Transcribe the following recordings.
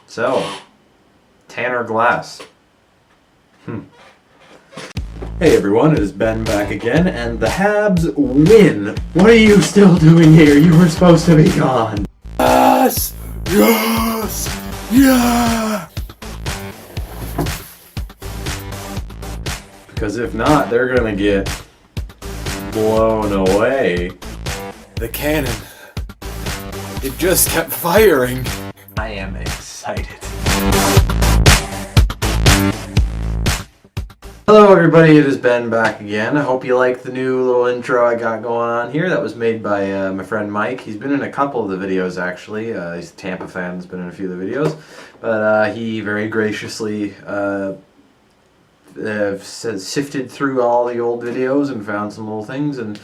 So, Tanner Glass. Hey everyone, it is Ben back again, and the Habs win. What are you still doing here? You were supposed to be gone. Yes! Yes! Yeah! Because if not, they're gonna get blown away. The cannon. It just kept firing. I am excited. Hello everybody, it is Ben back again. I hope you like the new little intro I got going on here. That was made by my friend Mike. He's been in a couple of the videos actually. He's a Tampa fan, has been in a few of the videos. But he very graciously sifted through all the old videos and found some little things and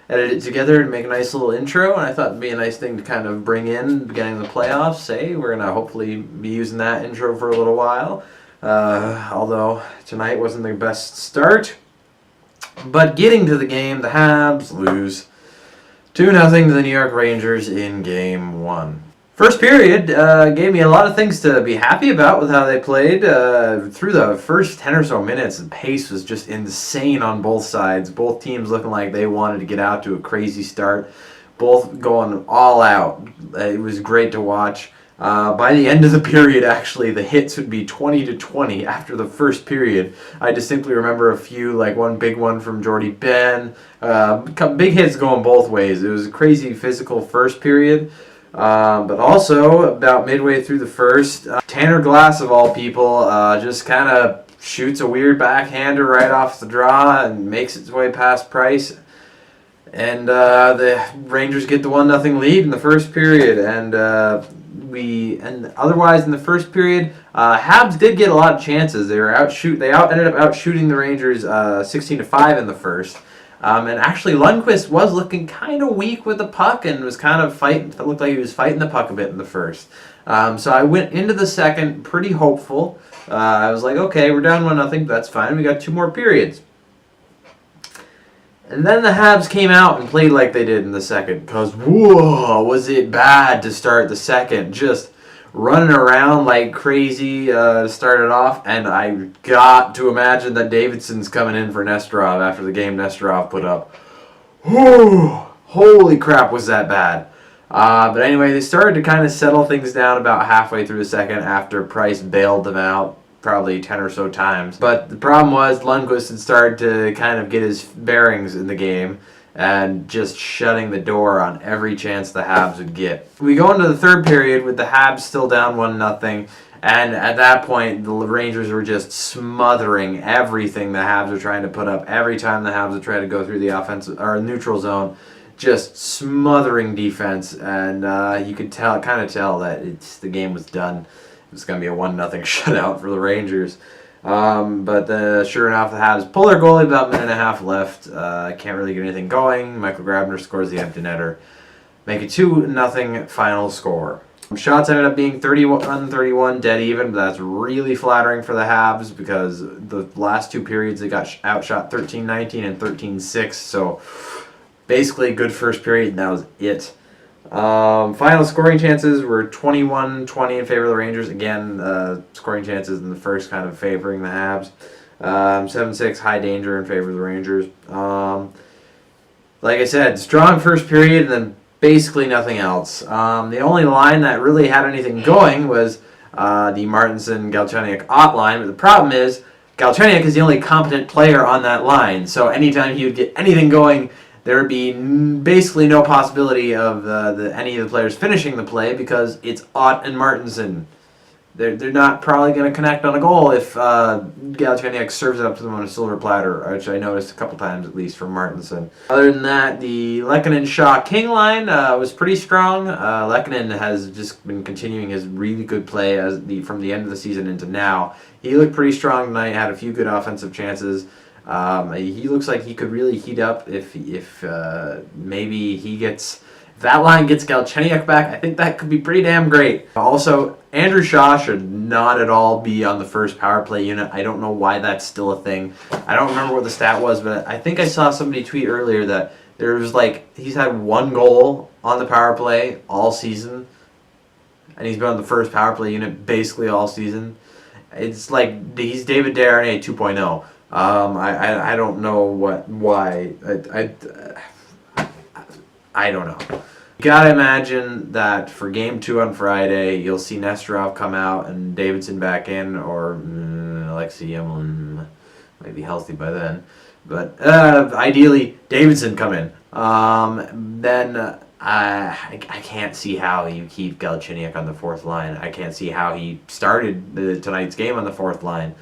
edited it together to make a nice little intro. And I thought it'd be a nice thing to kind of bring in beginning of the playoffs. We're going to hopefully be using that intro for a little while. Although tonight wasn't the best start. But getting to the game, the Habs lose 2-0 to the New York Rangers in Game 1. First period gave me a lot of things to be happy about with how they played. Through the first 10 or so minutes, the pace was just insane on both sides. Both teams looking like they wanted to get out to a crazy start. Both going all out. It was great to watch. By the end of the period, actually, the hits would be 20-20 after the first period. I distinctly remember a few, like one big one from Jordy Ben. Big hits going both ways. It was a crazy physical first period. But also, about midway through the first, Tanner Glass, of all people, just kind of shoots a weird backhander right off the draw and makes its way past Price. And the Rangers get the 1-0 lead in the first period. And otherwise in the first period, Habs did get a lot of chances. They ended up outshooting the Rangers 16-5 in the first. And actually Lundqvist was looking kind of weak with the puck and was kind of fighting. It looked like he was fighting the puck a bit in the first. So I went into the second pretty hopeful. I was like, okay, we're down 1-0. That's fine. We got 2 more periods. And then the Habs came out and played like they did in the second. Because, whoa, was it bad to start the second. Just running around like crazy to start it off. And I got to imagine that Davidson's coming in for Nesterov after the game Nesterov put up. Whew, holy crap, was that bad. But anyway, they started to kind of settle things down about halfway through the second after Price bailed them out. Probably 10 or so times. But the problem was Lundqvist had started to kind of get his bearings in the game and just shutting the door on every chance the Habs would get. We go into the third period with the Habs still down 1-0, and at that point the Rangers were just smothering everything the Habs were trying to put up. Every time the Habs would try to go through the offensive or neutral zone, just smothering defense, and you could kind of tell that the game was done. It's going to be a 1-0 shutout for the Rangers. But sure enough, the Habs pull their goalie about a minute and a half left. Can't really get anything going. Michael Grabner scores the empty netter. Make it 2-0 final score. Shots ended up being 31-31, dead even, but that's really flattering for the Habs because the last 2 periods they got outshot 13-19 and 13-6. So basically good first period, and that was it. Final scoring chances were 21-20 in favor of the Rangers. Again, scoring chances in the first kind of favoring the Habs. 7-6 high danger in favor of the Rangers. Like I said, strong first period and then basically nothing else. The only line that really had anything going was the Martinson-Galchenyuk-Ott line. But the problem is Galchenyuk is the only competent player on that line. So anytime he would get anything going, there would be basically no possibility of any of the players finishing the play because it's Ott and Martinson. They're not probably going to connect on a goal if Galchenyuk serves it up to them on a silver platter, which I noticed a couple times at least from Martinson. Other than that, the Lehkonen-Shaw-King line was pretty strong. Lehkonen has just been continuing his really good play from the end of the season into now. He looked pretty strong tonight, had a few good offensive chances. He looks like he could really heat up if maybe if that line gets Galchenyuk back. I think that could be pretty damn great. Also, Andrew Shaw should not at all be on the first power play unit. I don't know why that's still a thing. I don't remember what the stat was, but I think I saw somebody tweet earlier that there was he's had 1 goal on the power play all season. and he's been on the first power play unit basically all season. It's like he's David Darnay 2.0. I don't know why. I don't know. You gotta imagine that for game 2 on Friday, you'll see Nesterov come out and Davidson back in, or Alexei Yemlin might be healthy by then. But ideally, Davidson come in. Then I can't see how you keep Galchenyuk on the fourth line. I can't see how he started tonight's game on the fourth line.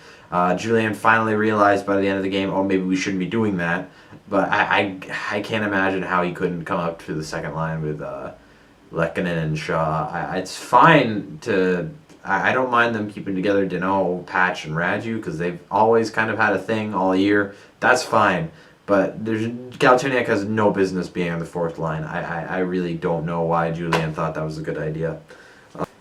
Julian finally realized by the end of the game, oh, maybe we shouldn't be doing that. But I can't imagine how he couldn't come up to the second line with Lehkonen and Shaw. It's fine to... I don't mind them keeping together Danault, Patch, and Raju because they've always kind of had a thing all year. That's fine. But Galchenyuk has no business being on the fourth line. I really don't know why Julian thought that was a good idea.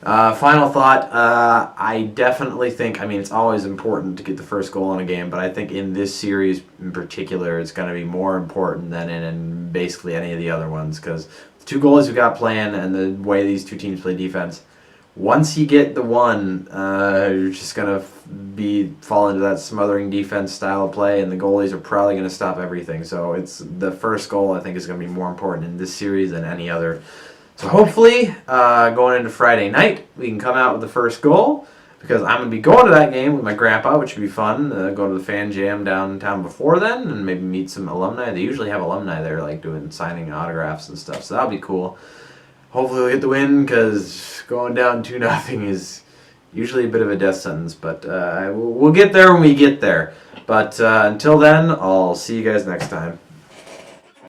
Final thought, I definitely think, I mean, it's always important to get the first goal in a game, but I think in this series in particular, it's going to be more important than in basically any of the other ones, because the two goalies we got playing and the way these two teams play defense, once you get the one, you're just going to fall into that smothering defense style of play, and the goalies are probably going to stop everything. So it's the first goal, I think, is going to be more important in this series than any other. So hopefully, going into Friday night, we can come out with the first goal, because I'm going to be going to that game with my grandpa, which would be fun. Go to the fan jam downtown before then, and maybe meet some alumni. They usually have alumni there, like doing signing autographs and stuff, so that'll be cool. Hopefully we'll get the win, because going down 2-0 is usually a bit of a death sentence, but we'll get there when we get there. But until then, I'll see you guys next time.